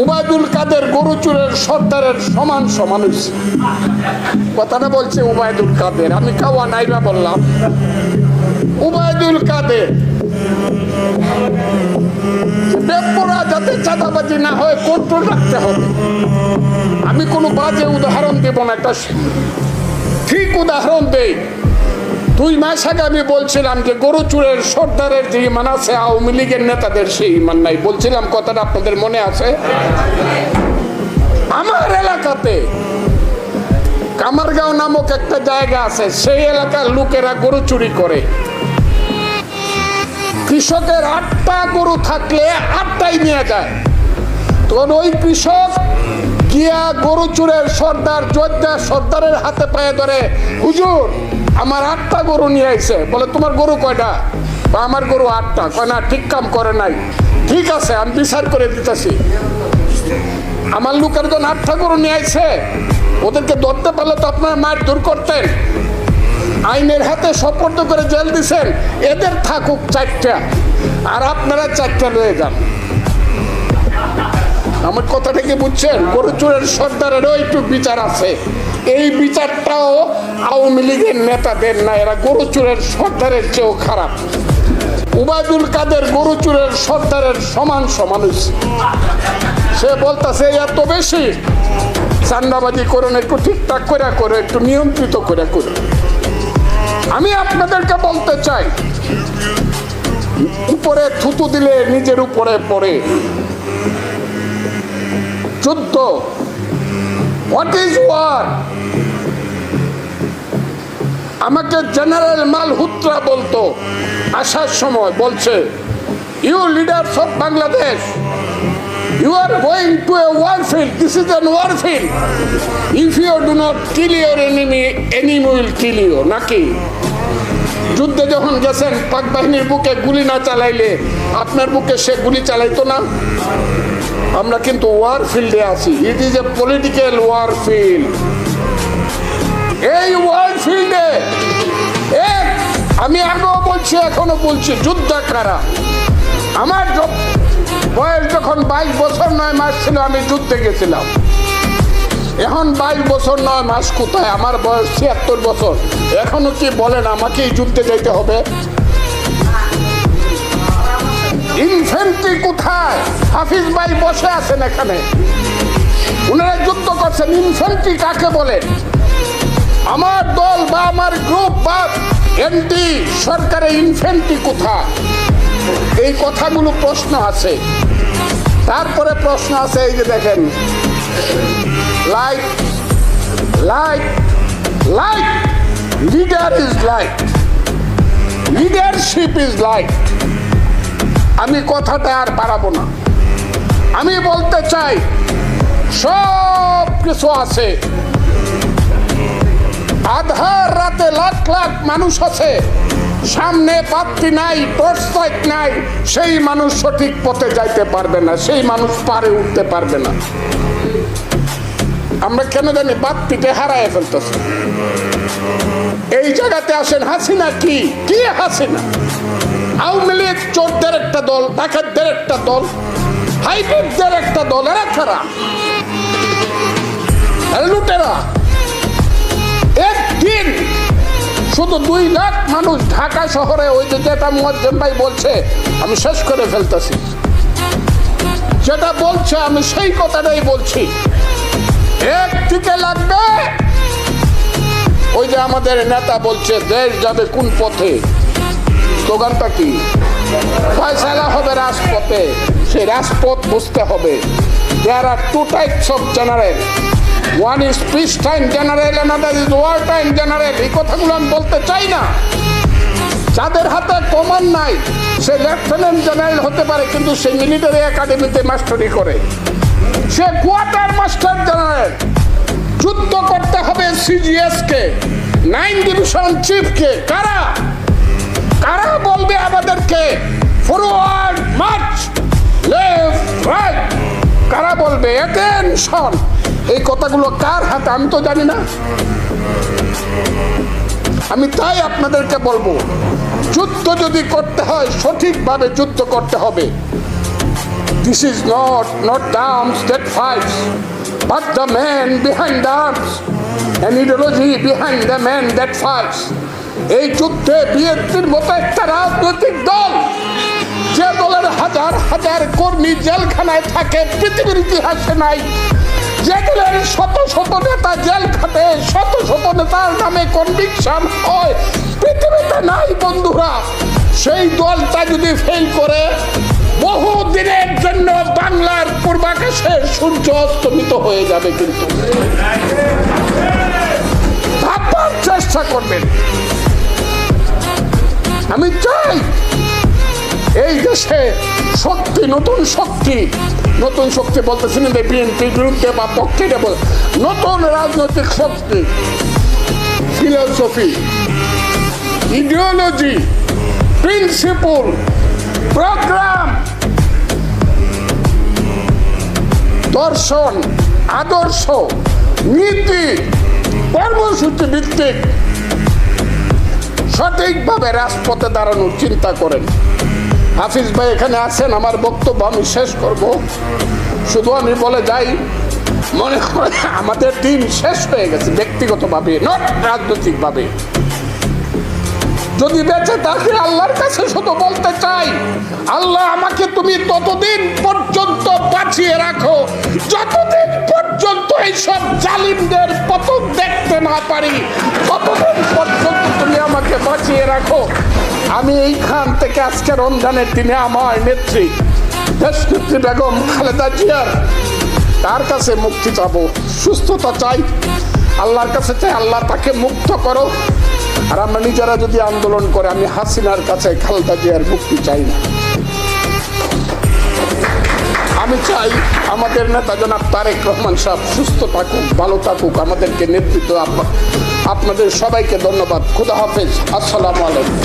উবায়দুল কাদের গরু চুরের সর্দারের সমান সমান হয়েছে। কথাটা বলছে উবায়দুল কাদের, আমি কাওয়া নাইবা বললাম। উবায়দুল কাদের বেপরা যাতে চাঁদাবাজি না হয় কন্ট্রোল রাখতে হবে। আমি কোনো বাজে উদাহরণ দেব না, একটা ঠিক উদাহরণ দেই। 2 মাস আগে আমি বলছিলাম যে গরু চুরের সর্দারের যে ইমান আছে আওয়ামী লীগের নেতাদের সেই ইমান নাই, বলছিলাম কথাটা আপনাদের মনে আছে? আমার এলাকাতে কামারগাঁও নামক একটা জায়গা আছে, সেই এলাকার লোকেরা গরু চুরি করে। কৃষকের 8টা গরু থাকলে 8টাই নিয়ে যায়। তখন ওই কৃষক গিয়া গরু চুরের সর্দার যোদ্ধা সর্দারের হাতে পায়ে ধরে, হুজুর আমার 8টা গরু নিয়ে আইছে। বলে তোমার গরু কয়টা? আমার গরু 8টা। কয় না, ঠিক কাম করে নাই। ঠিক আছে, আমি বিচার করে দিতেছি। আমার লোকের যখন 8টা গরু নিয়ে আইছে, ওদেরকে ধরতে পারলে তো আপনার মার দূর করতেন। আইনের হাতে সোপর্দ করে জেল দিছেন, এদের থাকুক 4টা আর আপনারা 4টা লয়ে যান। আমার কথাটা কি বুঝছেন? গরু চোরের সর্দারেরও একটু বিচার আছে। এই বিচারটাও আওয়ামী লীগের নেতাদের না, এরা গরু চোরের সর্দারের চেয়েও খারাপ। উবায়দুল কাদের গরু চোরের সর্দারের সমান সমান হয়েছে। সে বলতেছে এত বেশি চান্দাবাজি করুন, একটু ঠিকঠাক করে করে, একটু নিয়ন্ত্রিত করে করে। আমি আপনাদেরকে বলতে চাই, উপরে থুতু দিলে নিজের উপরে পড়ে। যুদ্ধ, হোয়াট ইজ ওয়ার? আমাকে জেনারেল মালহোত্রা বলতো আসার সময়, বলছে you leaders of Bangladesh, you are going to a war field. This is a war field. If you do not kill your enemy, enemy will kill you. নাকি যুদ্ধে যখন গেছেন, পাক বাহিনীর বুকে গুলি না চালাইলে আপনার বুকে সে গুলি চালাইতো না। আমরা কিন্তু ওয়ার ফিল্ডে আছি। It is a political war field. এই ওয়ার ফিল্ডে আমি আগেও বলছি, এখনো বলছি, যুদ্ধ কারা। আমার বয়স যখন 22 বছর 9 মাস ছিল, আমি যুদ্ধে গেছিলাম। এখন 22 বছর 9 মাস কোথায়? আমার বয়স 76 বছর। এখনো কি বলেন আমাকে এই যুদ্ধে যেতে হবে? ইনফ্যান্ট্রি কোথায়? হাফিজ ভাই বসে আছেন এখানে, উনারা যুদ্ধ করছেন। ইনফ্যান্ট্রি কাকে বলে? আমার দল বা আমার গ্রুপ বা এনটি সরকারের ইনফ্যান্ট্রি কোথায়? এই কথাগুলো প্রশ্ন আছে। তারপরে প্রশ্ন আছে, এই যে দেখেন, light light light, leader is light, leadership is light. আমি কথাটা আর বাড়াবো না। আমি বলতে চাই সব কিছু আছে। আধার রাতে লাখ লাখ মানুষ আছে, সামনে বাতি নাই, টর্চ লাইট নাই, সেই মানুষ সঠিক পথে যাইতে পারবে না, সেই মানুষ পারে উঠতে পারবে না। আমরা কেন জানি বাতিতে হারায় ফেলতেছি। এই জায়গাতে আসেন, হাসিনা কি কি হাসিনা? আওয়ামী লীগ চোরদের একটা দল, ডাকাতদের একটা দল, হাইব্রিডদের একটা দল। এরা কারা? লুটেরা। একদিন শুধু 2 লাখ মানুষ ঢাকা শহরে, ওই যে যেটা মুয়াজ্জেম ভাই বলছে, আমি শেষ করে ফেলতেছি, যেটা বলছে আমি সেই কথাটাই বলছি। একদিকে লাগবে, ওই যে আমাদের নেতা বলছে দেশ যাবে কোন পথে, স্লোগানটা কি? ফয়সালা হবে রাজপথে। সেই রাজপথ বুঝতে হবে। There are 2 types of general. One is peacetime general, another is wartime general. এই কথাগুলো আমি বলতে চাই না। যাদের হাতে কমান নাই, সে লেফটেন্যান্ট জেনারেল হতে পারে, কিন্তু সে মিলিটারি একাডেমিতে মাস্টারি করে, সে কোয়ার্টার মাস্টার জেনারেল। যুদ্ধ করতে হবে সিজিএস কে, 9 ডিভিশন চিফ কে। কারা কারা বলবে আমাদেরকে ফরওয়ার্ড মার্চ, লেফট রাইট? কারা বলবে অ্যাটেনশন? এই কথাগুলো কার হাতে আমি তো জানি না। আমি তাই আপনাদেরকে বলবো, যুদ্ধ যদি করতে হয় সঠিকভাবে যুদ্ধ করতে হবে। This is not the arms that fights, but the man behind the arms, an ideology behind the man that fights. এই যুদ্ধে বিএনপির মতো একটা রাজনৈতিক দল, যে দলের হাজার হাজার কর্মী জেলখানায় থাকে, পৃথিবীর ইতিহাসে নাই। যে দলের শত শত নেতা জেল খাটে, শত শত নেতার নামে কনভিকশন হয়, পৃথিবীতে নাই বন্ধুরা। সেই দলটা যদি ফেল করে, বহু দিনের জন্য বাংলার পূর্বাকাশে সূর্য অস্তমিত হয়ে যাবে। কিন্তু ভাববার চেষ্টা করবেন। আমি চাই এই দেশে শক্তি, নতুন শক্তি বলতেছি না বিএনপির বিরুদ্ধে বা পক্ষে দেব, নতুন রাজনৈতিক শক্তি, ফিলোসফি, ইডিওলজি, প্রিন্সিপল, প্রোগ্রাম, দর্শন, আদর্শ, নীতি, কর্মসূচি ভিত্তিক সঠিকভাবে রাজপথে দাঁড়ানোর চিন্তা করেন। হাফিজ ভাই এখানে আছেন, আমার বক্তব্য আমি শেষ করব। শুধু আমি বলে যাই, মনে হয় আমাদের দিন শেষ হয়ে গেছে ব্যক্তিগতভাবে, নট রাজনৈতিকভাবে। যদি বেঁচে থাকি আল্লাহর কাছে শুধু বলতে চাই, আল্লাহ আমাকে তুমি ততদিন পর্যন্ত বাঁচিয়ে রাখো যতদিন পর্যন্ত এইসব জালিমদের পতন দেখতে না পারি, ততদিন পর্যন্ত তুমি আমাকে বাঁচিয়ে রাখো। আমি এইখান থেকে আজকে রমজানের দিনে আমার নেত্রী দেশনেত্রী বেগম খালেদা জিয়ার তার কাছে মুক্তি চাবো, সুস্থতা চাই, আল্লাহর কাছে চাই আল্লাহ তাকে মুক্ত করো। আর আমরা নিজেরা যদি আন্দোলন করে, আমি হাসিনার কাছে খালেদা জিয়ার মুক্তি চাই না। আমি চাই আমাদের নেতা জনাব তারেক রহমান সাহেব সুস্থ থাকুক, ভালো থাকুক, আমাদেরকে নেতৃত্ব। আপনাদের সবাইকে ধন্যবাদ। খুদা হাফেজ, আসসালামু আলাইকুম।